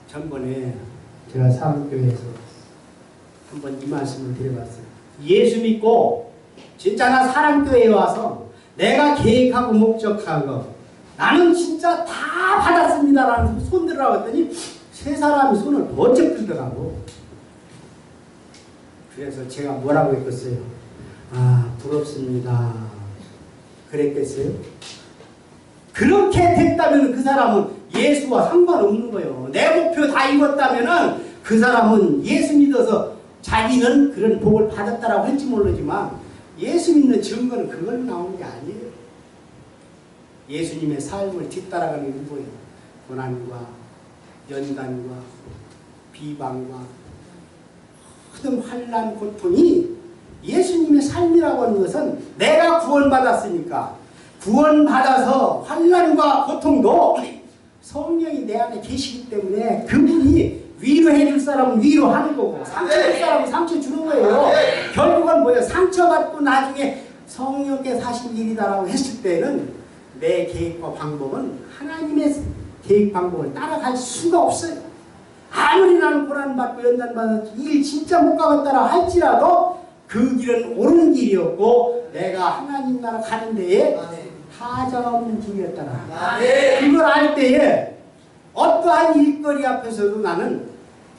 전번에 제가 사랑교회에서 한번 이 말씀을 드려봤어요. 예수 믿고 진짜 나 사랑교회에 와서 내가 계획하고 목적한 거 나는 진짜 다 받았습니다라는 손 들으라고 했더니 세 사람이 손을 번쩍 들더라고. 그래서 제가 뭐라고 했겠어요? 아, 부럽습니다. 그랬겠어요? 그렇게 됐다면 그 사람은 예수와 상관없는 거예요. 내 목표 다 이뤘다면 그 사람은 예수 믿어서 자기는 그런 복을 받았다라고 할지 모르지만 예수 믿는 증거는 그걸로 나오는 게 아니에요. 예수님의 삶을 뒤따라가는 게 뭐예요? 고난과 연단과 비방과 모든 환난 고통이 예수님의 삶이라고 하는 것은 내가 구원받았으니까 구원받아서 환난과 고통도 성령이 내 안에 계시기 때문에 그분이 위로해 줄 사람은 위로하는 거고 상처 줄 사람은 상처 주는 거예요. 결국은 뭐예요? 상처받고 나중에 성령께서 하신 일이다라고 했을 때는 내 계획과 방법은 하나님의 계획 방법을 따라갈 수가 없어요. 아무리 나는 고난받고 연단받아서 일 진짜 못 가겠다라 할지라도 그 길은 옳은 길이었고 내가 하나님 나라 가는 데에 하자가 없는 길이었다라. 그걸 알 때에 어떠한 일거리 앞에서도 나는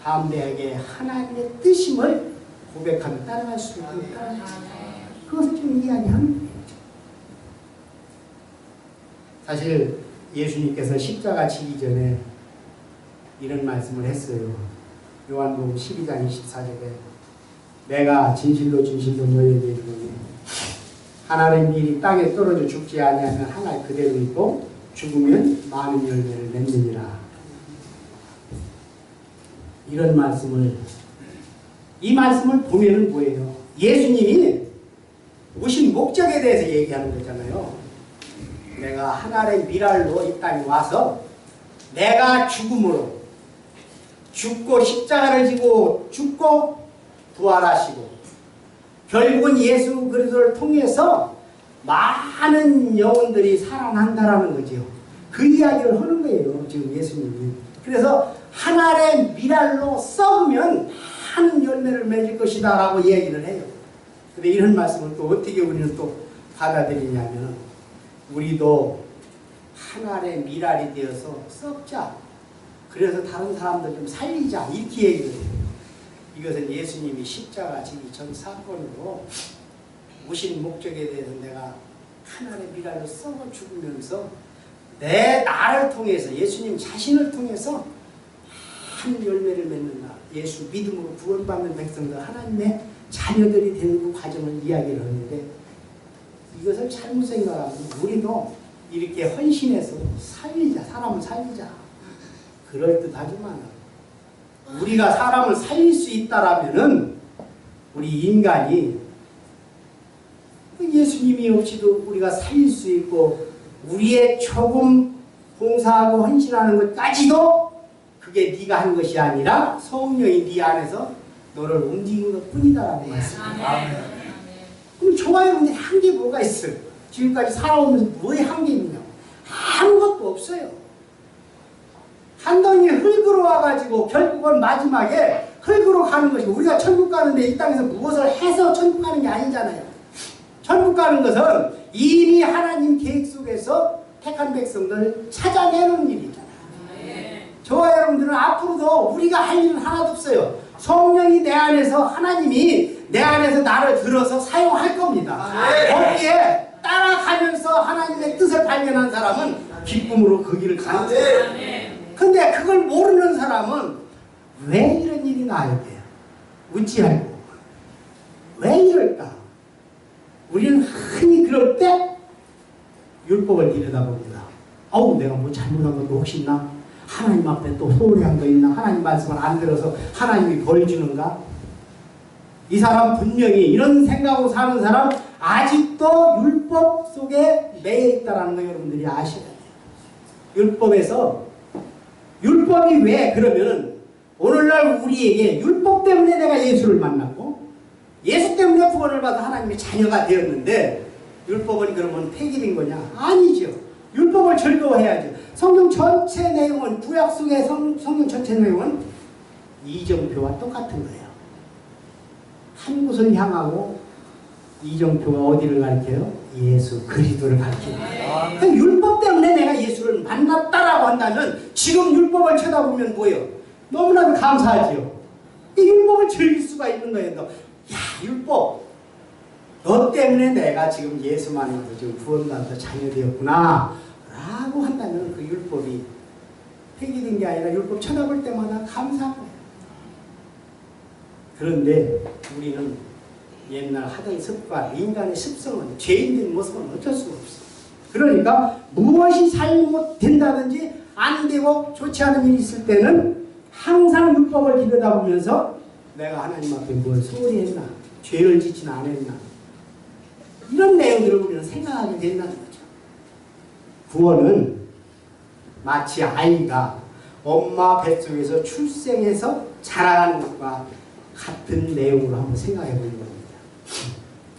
담대하게 하나님의 뜻임을 고백하며 따라갈 수 있다. 그것을 좀 이야기하는 거예요. 사실 예수님께서 십자가 지기 전에 이런 말씀을 했어요. 요한복음 12장 24절에 내가 진실로 진실로 너희에게 이르노니 하나님 일이 땅에 떨어져 죽지 아니하면 하나 그대로 있고 죽으면 많은 열매를 맺느니라. 이런 말씀을 이 말씀을 보면은 뭐예요? 예수님이 오신 목적에 대해서 얘기하는 거잖아요. 내가 하나의 미랄로 이 땅에 와서 내가 죽음으로 죽고 십자가를 지고 죽고 부활하시고 결국은 예수 그리스도를 통해서 많은 영혼들이 살아난다라는 거죠. 그 이야기를 하는 거예요. 지금 예수님이. 그래서 하나의 미랄로 썩으면 많은 열매를 맺을 것이다 라고 얘기를 해요. 근데 이런 말씀을 또 어떻게 우리는 또 받아들이냐면 우리도 하나의 미랄이 되어서 썩자. 그래서 다른 사람들 좀 살리자. 이렇게 얘기를 해요. 이것은 예수님이 십자가 지기 전 사건으로 오신 목적에 대해서 내가 하나의 미랄로 썩어 죽으면서 내 나를 통해서 예수님 자신을 통해서 한 열매를 맺는다. 예수 믿음으로 구원받는 백성들 하나님의 자녀들이 되는 그 과정을 이야기를 하는데 이것을 잘못 생각하면 우리도 이렇게 헌신해서 살리자. 사람을 살리자. 그럴듯하지만 우리가 사람을 살릴 수 있다라면은 우리 인간이 예수님이 없이도 우리가 살릴 수 있고 우리의 조금 봉사하고 헌신하는 것까지도 그게 네가 한 것이 아니라 성령이 네 안에서 너를 움직인 것 뿐이다라고 말씀합니다. 그럼 좋아요. 근데 한 게 뭐가 있어요? 지금까지 살아오면서 뭐에 한 게 있냐? 아무것도 없어요. 한 덩이 흙으로 와가지고 결국은 마지막에 흙으로 가는 것이고 우리가 천국 가는데 이 땅에서 무엇을 해서 천국 가는 게 아니잖아요. 천국 가는 것은 이미 하나님 계획 속에서 택한 백성들 찾아내는 일이잖아요. 저와 여러분들은 앞으로도 우리가 할 일은 하나도 없어요. 성령이 내 안에서 하나님이 내 안에서 나를 들어서 사용할 겁니다. 거기에 따라가면서 하나님의 뜻을 발견한 사람은 기쁨으로 그 길을 가는 거예요. 근데 그걸 모르는 사람은 왜 이런 일이 나야 돼요? 묻지 않고 왜 이럴까? 우리는 흔히 그럴 때 율법을 들여다봅니다. 아우 내가 뭐 잘못한 것도 혹시 있나? 하나님 앞에 또 소홀한 거 있나? 하나님 말씀을 안 들어서 하나님이 벌 주는가? 이 사람 분명히 이런 생각으로 사는 사람 아직도 율법 속에 매여 있다는 거 여러분들이 아셔야 돼요. 율법이 왜 그러면은 오늘날 우리에게 율법 때문에 내가 예수를 만났고 예수 때문에 구원을 받아 하나님의 자녀가 되었는데 율법은 그러면 폐기된 거냐? 아니죠. 율법을 즐거워해야죠. 성경 전체 내용은 구약 속의 성경 전체 내용은 이정표와 똑같은 거예요. 한 곳을 향하고 이정표가 어디를 가리켜요? 예수 그리스도를 가리킵니다. 그러니까 율법 때문에 내가 예수를 만났다라고 한다면 지금 율법을 쳐다보면 뭐예요? 너무나도 감사하지요. 이 율법을 즐길 수가 있는 거예요. 야 율법 너 때문에 내가 지금 예수만으로 지금 구원받아서 자녀되었구나 라고 한다면 그 율법이 폐기된 게 아니라 율법 쳐다볼 때마다 감사한 거예요. 그런데 우리는 옛날 하던 습관, 인간의 습성은 죄인된 모습은 어쩔 수가 없어. 그러니까 무엇이 잘못된다든지 안 되고 좋지 않은 일이 있을 때는 항상 율법을 들여다보면서 내가 하나님 앞에 뭘 소홀히 했나, 죄를 짓진 않았나, 이런 내용들을 우리는 생각하게 된다는 거죠. 구원은 마치 아이가 엄마 뱃속에서 출생해서 자라가는 것과 같은 내용으로 한번 생각해 보는 겁니다.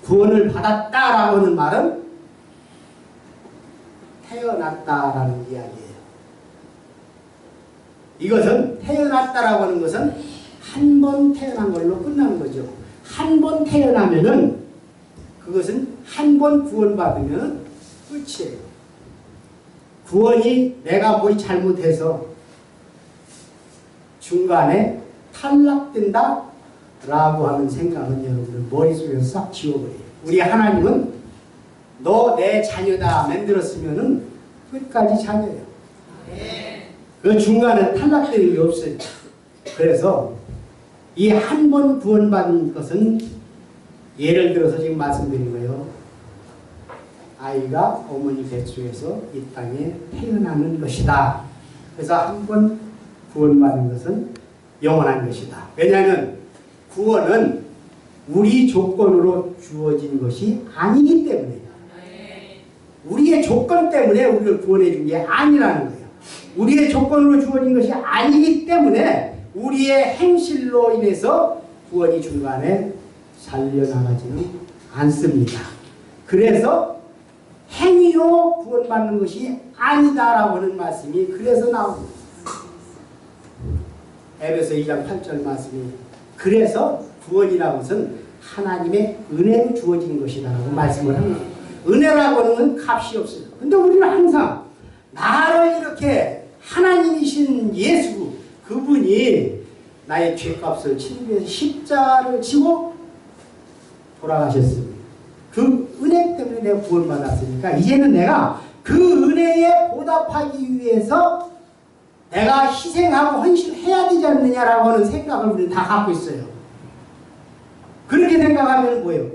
구원을 받았다라고 하는 말은 태어났다라는 이야기예요. 이것은 태어났다라고 하는 것은 한 번 태어난 걸로 끝나는 거죠. 한 번 태어나면은 그것은 한 번 구원받으면 끝이에요. 구원이 내가 뭐 잘못해서 중간에 탈락된다 라고 하는 생각은 여러분들 머릿속에서 싹 지워버려요. 우리 하나님은 너 내 자녀다 만들었으면은 끝까지 자녀예요. 그 중간에 탈락되는 게 없어요. 그래서 이 한 번 구원받은 것은 예를 들어서 지금 말씀드린 거예요. 아이가 어머니 뱃속에서 이 땅에 태어나는 것이다. 그래서 한 번 구원받은 것은 영원한 것이다. 왜냐하면 구원은 우리 조건으로 주어진 것이 아니기 때문에, 우리의 조건 때문에 우리를 구원해 준 게 아니라는 거예요. 우리의 조건으로 주어진 것이 아니기 때문에 우리의 행실로 인해서 구원이 중간에 살려나가지는 않습니다. 그래서 행위로 구원받는 것이 아니다라고 하는 말씀이 그래서 나옵니다. 에베소 2장 8절 말씀이 그래서 구원이라는 것은 하나님의 은혜로 주어진 것이다라고 말씀을 합니다. 은혜라고 하는 건 값이 없어요. 근데 우리는 항상 나를 이렇게 하나님이신 예수 그분이 나의 죄값을 치기 위해서 십자를 지고 돌아가셨습니다. 그 은혜 때문에 내가 구원받았으니까 이제는 내가 그 은혜에 보답하기 위해서 내가 희생하고 헌신해야 되지 않느냐라고 하는 생각을 우리는 다 갖고 있어요. 그렇게 생각하면 뭐예요?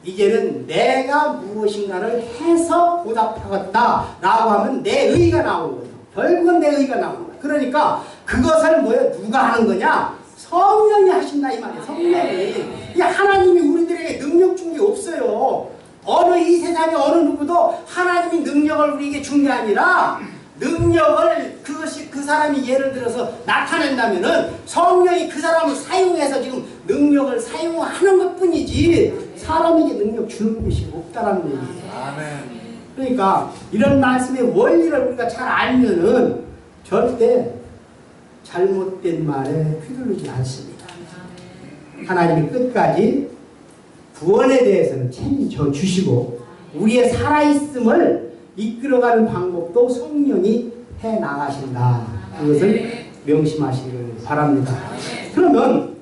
이제는 내가 무엇인가를 해서 보답하겠다라고 하면 내 의가 나오는 거예요. 결국은 내 의가 나오는 거예요. 그러니까 그것을 뭐예요? 누가 하는 거냐? 성령이 하신다 이 말이에요. 성령이. 이 하나님이 우리들에게 능력 준 게 없어요. 어느 이 세상에 어느 누구도 하나님이 능력을 우리에게 준 게 아니라 능력을 그것이 그 사람이 예를 들어서 나타낸다면은 성령이 그 사람을 사용해서 지금 능력을 사용하는 것 뿐이지 사람에게 능력 주는 것이 없다라는 얘기예요. 아멘. 그러니까 이런 말씀의 원리를 우리가 잘 알면은 절대 잘못된 말에 휘둘리지 않습니다. 하나님이 끝까지 구원에 대해서는 책임져 주시고 우리의 살아있음을 이끌어가는 방법도 성령이 해 나가신다. 그것을 명심하시길 바랍니다. 그러면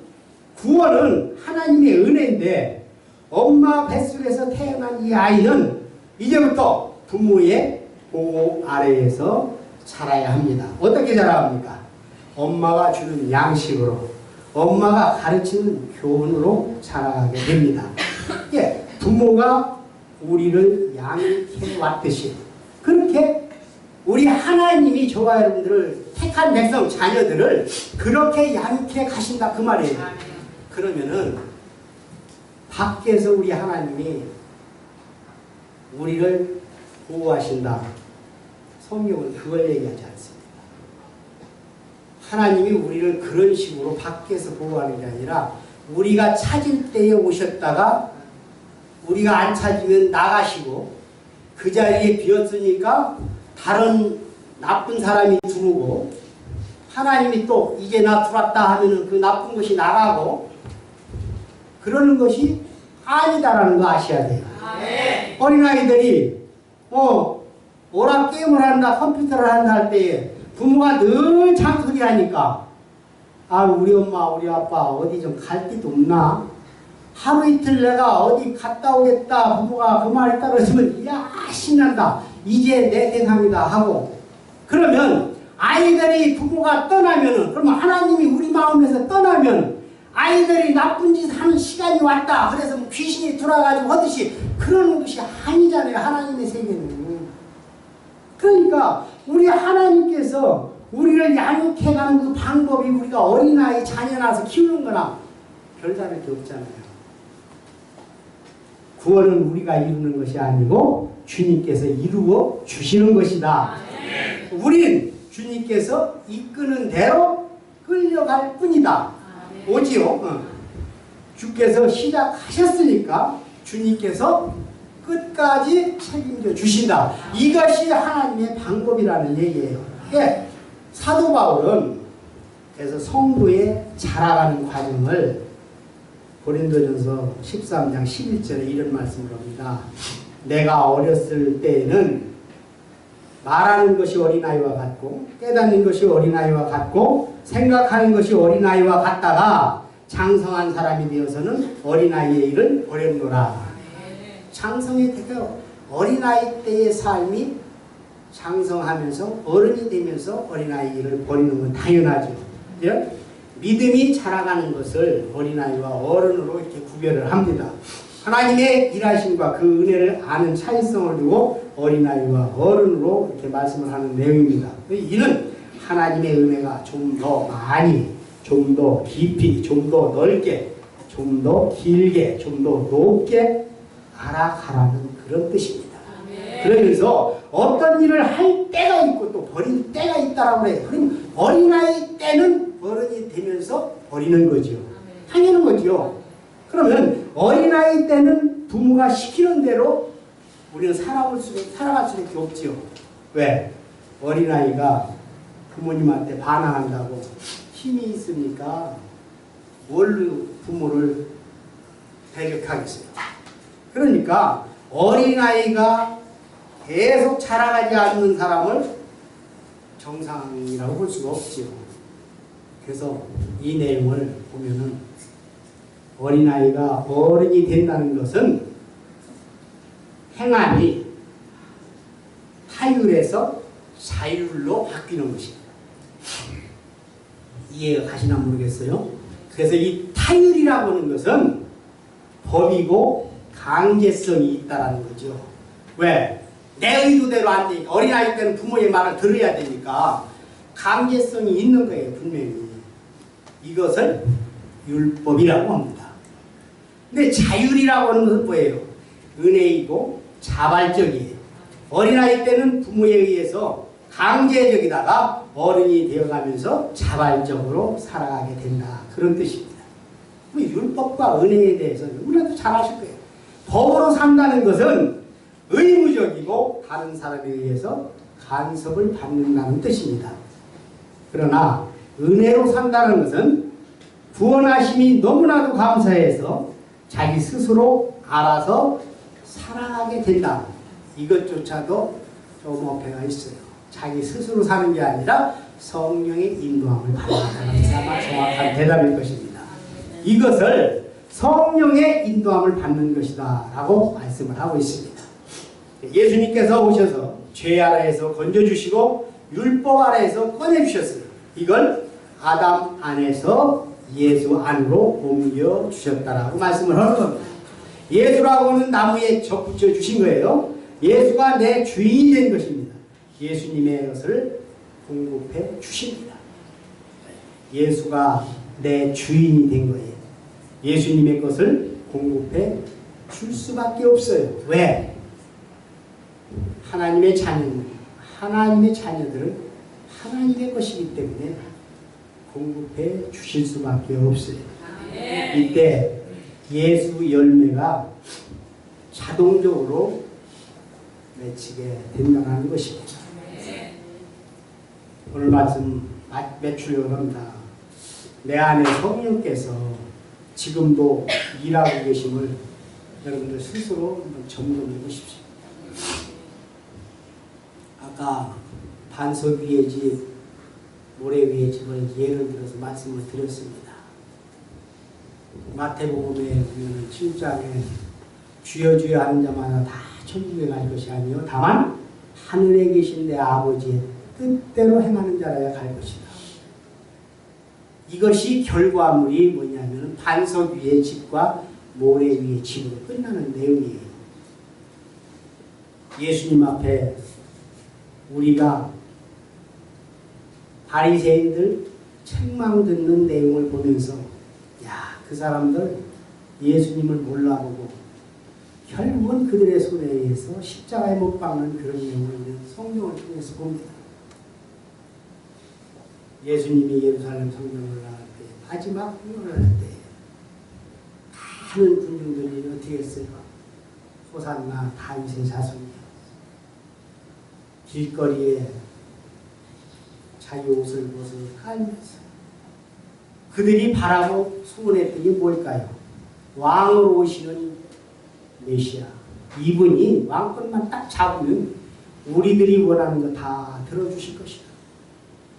구원은 하나님의 은혜인데 엄마 뱃속에서 태어난 이 아이는 이제부터 부모의 보호 아래에서 자라야 합니다. 어떻게 자라합니까? 엄마가 주는 양식으로, 엄마가 가르치는 교훈으로 자라게 됩니다. 예, 부모가 우리를 양육해 왔듯이 그렇게 우리 하나님이 저와 여러분들을 택한 백성 자녀들을 그렇게 양육해 가신다 그 말이에요. 그러면은 밖에서 우리 하나님이 우리를 보호하신다. 성경은 그걸 얘기하지 않습니다. 하나님이 우리를 그런 식으로 밖에서 보호하는 게 아니라 우리가 찾을 때에 오셨다가 우리가 안 찾으면 나가시고 그 자리에 비었으니까 다른 나쁜 사람이 들어오고 하나님이 또 이제 나 들어왔다 하면은 그 나쁜 것이 나가고 그러는 것이 아니다라는 거 아셔야 돼요. 어린아이들이 오락 게임을 한다 컴퓨터를 한다 할 때에 부모가 늘 잔소리 하니까 아 우리 엄마 우리 아빠 어디 좀 갈 데도 없나? 하루 이틀 내가 어디 갔다 오겠다 부모가 그 말에 따르면 야 신난다 이제 내 대상이다 하고 그러면 아이들이 부모가 떠나면은 그러면 하나님이 우리 마음에서 떠나면 아이들이 나쁜 짓 하는 시간이 왔다 그래서 뭐 귀신이 들어와가지고 하듯이 그러는 것이 아니잖아요. 하나님의 세계는. 그러니까 우리 하나님께서 우리를 양육해가는 그 방법이 우리가 어린아이 자녀 낳아서 키우는 거나 별다를 게 없잖아요. 구원은 우리가 이루는 것이 아니고 주님께서 이루어 주시는 것이다. 우린 주님께서 이끄는 대로 끌려갈 뿐이다. 오지요. 주께서 시작하셨으니까 주님께서 끝까지 책임져 주신다. 이것이 하나님의 방법이라는 얘기예요. 예, 사도 바울은 그래서 성도의 자라가는 과정을 고린도전서 13장 11절에 이런 말씀을 합니다. 내가 어렸을 때에는 말하는 것이 어린아이와 같고 깨닫는 것이 어린아이와 같고 생각하는 것이 어린아이와 같다가 장성한 사람이 되어서는 어린아이의 일을 버렸노라. 장성이 되고 어린아이 때의 삶이 장성하면서 어른이 되면서 어린아이 일을 버리는 건 당연하죠. 예? 믿음이 자라가는 것을 어린아이와 어른으로 이렇게 구별을 합니다. 하나님의 일하심과 그 은혜를 아는 차이성을 두고 어린아이와 어른으로 이렇게 말씀을 하는 내용입니다. 이는 하나님의 은혜가 좀 더 많이, 좀 더 깊이, 좀 더 넓게, 좀 더 길게, 좀 더 높게 알아가라는 그런 뜻입니다. 그러면서 어떤 일을 할 때가 있고 또 버릴 때가 있다라고 해요. 그럼 어린아이 때는 어른이 되면서 버리는 거죠. 당연한 거죠. 그러면 어린아이 때는 부모가 시키는 대로 우리는 살아갈 수밖에 없죠. 왜? 어린아이가 부모님한테 반항한다고 힘이 있으니까 뭘로 부모를 배격하겠어요. 그러니까 어린아이가 계속 자라가지 않는 사람을 정상이라고 볼 수가 없지요. 그래서 이 내용을 보면은 어린아이가 어른이 된다는 것은 행함이 타율에서 자율로 바뀌는 것입니다. 이해가 가시나 모르겠어요. 그래서 이 타율이라고 하는 것은 법이고 강제성이 있다라는 거죠. 왜? 내 의도대로 안 되니까 어린아이 때는 부모의 말을 들어야 되니까 강제성이 있는 거예요. 분명히. 이것을 율법이라고 합니다. 근데 자율이라고 하는 것은 뭐예요? 은혜이고 자발적이에요. 어린아이 때는 부모에 의해서 강제적이다가 어른이 되어가면서 자발적으로 살아가게 된다. 그런 뜻입니다. 율법과 은혜에 대해서 너무나도 잘 아실 거예요. 법으로 산다는 것은 의무적이고 다른 사람에 의해서 간섭을 받는다는 뜻입니다. 그러나 은혜로 산다는 것은 구원하심이 너무나도 감사해서 자기 스스로 알아서 살아가게 된다. 이것조차도 좀 어폐가 있어요. 자기 스스로 사는 게 아니라 성령의 인도함을 받는다는 게 아마 정확한 대답일 것입니다. 이것을 성령의 인도함을 받는 것이다 라고 말씀을 하고 있습니다. 예수님께서 오셔서 죄 아래에서 건져주시고 율법 아래에서 꺼내주셨어요. 이걸 아담 안에서 예수 안으로 옮겨주셨다라고 말씀을 하는 겁니다. 예수라고 하는 나무에 접붙여 주신 거예요. 예수가 내 주인이 된 것입니다. 예수님의 것을 공급해 주십니다. 예수가 내 주인이 된 거예요. 예수님의 것을 공급해 줄 수밖에 없어요. 왜? 하나님의 자녀들은 하나님의 것이기 때문에 공급해 주실 수밖에 없어요. 이때 예수 열매가 자동적으로 맺히게 된다는 것입니다. 오늘 말씀 맺추려고 합니다. 내 안에 성령께서 지금도 일하고 계심을 여러분들 스스로 한번 점검해 보십시오. 아까 반석 위의 집, 모래 위의 집을 예를 들어서 말씀을 드렸습니다. 마태복음에 보면 7장에 주여 주여 하는 자마다 다 천국에 갈 것이 아니요 다만 하늘에 계신 내 아버지의 뜻대로 행하는 자라야 갈 것이다. 이것이 결과물이 뭐냐면 반석 위의 집과 모래 위의 집으로 끝나는 내용이에요. 예수님 앞에 우리가 바리새인들 책망 듣는 내용을 보면서 야, 그 사람들 예수님을 몰라보고 결국은 그들의 손에 의해서 십자가에 못 박는 그런 내용을 우리는 성경을 통해서 봅니다. 예수님이 예루살렘 성전을 올라갈 때 마지막 공연을 할 때 많은 군중들이 어떻게 했을까? 호산나 다윗의 자손이요. 길거리에 자기 옷을 벗어 깔면서 그들이 바라고 소원했던 게 뭘까요? 왕으로 오시는 메시아. 이분이 왕권만 딱 잡으면 우리들이 원하는 거 다 들어주실 것이다.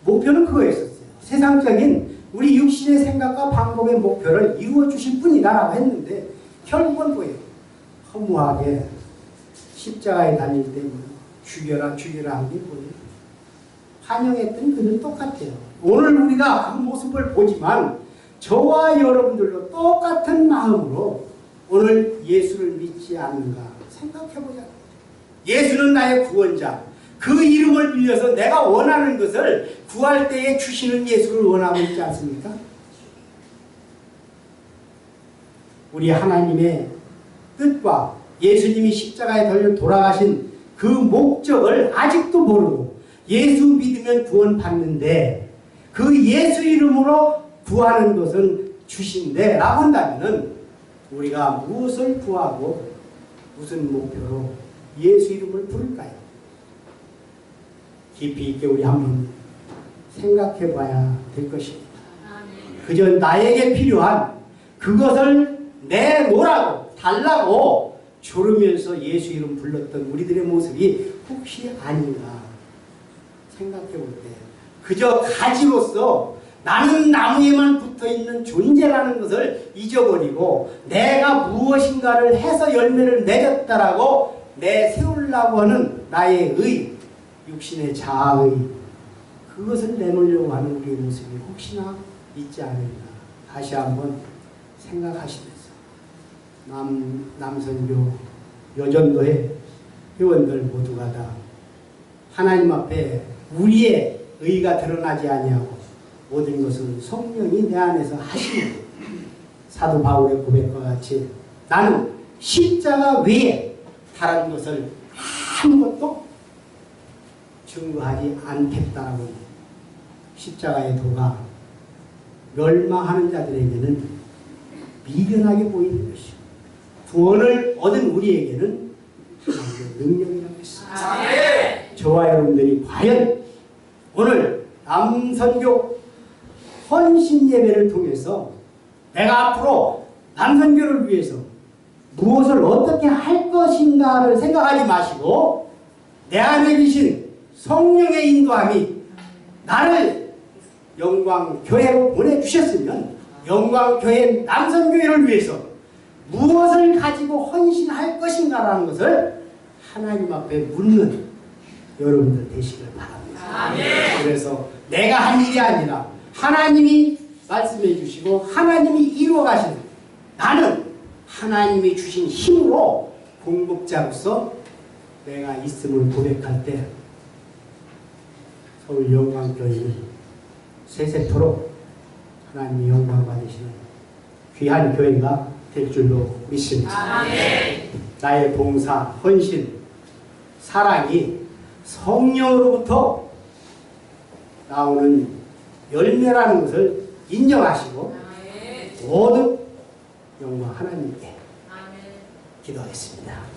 목표는 그거였었어요. 세상적인 우리 육신의 생각과 방법의 목표를 이루어주실 분이다라고 했는데 결국은 뭐예요? 허무하게 십자가에 달릴 때 죽여라 죽여라 한 게 뭐예요? 환영했던 그는 똑같아요. 오늘 우리가 그 모습을 보지만 저와 여러분들도 똑같은 마음으로 오늘 예수를 믿지 않는가 생각해보자. 예수는 나의 구원자. 그 이름을 빌려서 내가 원하는 것을 구할 때에 주시는 예수를 원하고 있지 않습니까? 우리 하나님의 뜻과 예수님이 십자가에 달려 돌아가신 그 목적을 아직도 모르고 예수 믿으면 구원받는데 그 예수 이름으로 구하는 것은 주신데 라고 한다면 우리가 무엇을 구하고 무슨 목표로 예수 이름을 부를까요? 깊이 있게 우리 한번 생각해 봐야 될 것입니다. 그저 나에게 필요한 그것을 내놓으라고 달라고 조르면서 예수 이름 불렀던 우리들의 모습이 혹시 아닌가 생각해 볼 때 그저 가지로서 나는 나무에만 붙어있는 존재라는 것을 잊어버리고 내가 무엇인가를 해서 열매를 맺었다라고 내세우려고 하는 나의 의, 육신의 자아의 그것을 내놓으려고 하는 우리의 모습이 혹시나 있지 않을까 다시 한번 생각하시면서 남선교 여전도회 회원들 모두가 다 하나님 앞에 우리의 의가 드러나지 아니하고 모든 것은 성령이 내 안에서 하시는 사도 바울의 고백과 같이 나는 십자가 외에 다른 것을 아무것도 증거하지 않겠다라고 십자가의 도가 멸망하는 자들에게는 미련하게 보이는 것이고 구원을 얻은 우리에게는 하나님의 능력이라고 했습니다. 저와 여러분들이 과연 오늘 남선교 헌신 예배를 통해서 내가 앞으로 남선교를 위해서 무엇을 어떻게 할 것인가를 생각하지 마시고 내 안에 계신 성령의 인도함이 나를 영광교회로 보내주셨으면 영광교회 남선교회를 위해서 무엇을 가지고 헌신할 것인가라는 것을 하나님 앞에 묻는 여러분들 되시길 바랍니다. 그래서 내가 한 일이 아니라 하나님이 말씀해 주시고 하나님이 이루어 가시는 나는 하나님이 주신 힘으로 공급자로서 내가 있음을 고백할 때 서울 영광교회는 세세토록 하나님이 영광 받으시는 귀한 교회가 될 줄로 믿습니다. 나의 봉사, 헌신, 사랑이 성령으로부터 나오는 열매라는 것을 인정하시고 모든 영광 하나님께 기도하겠습니다.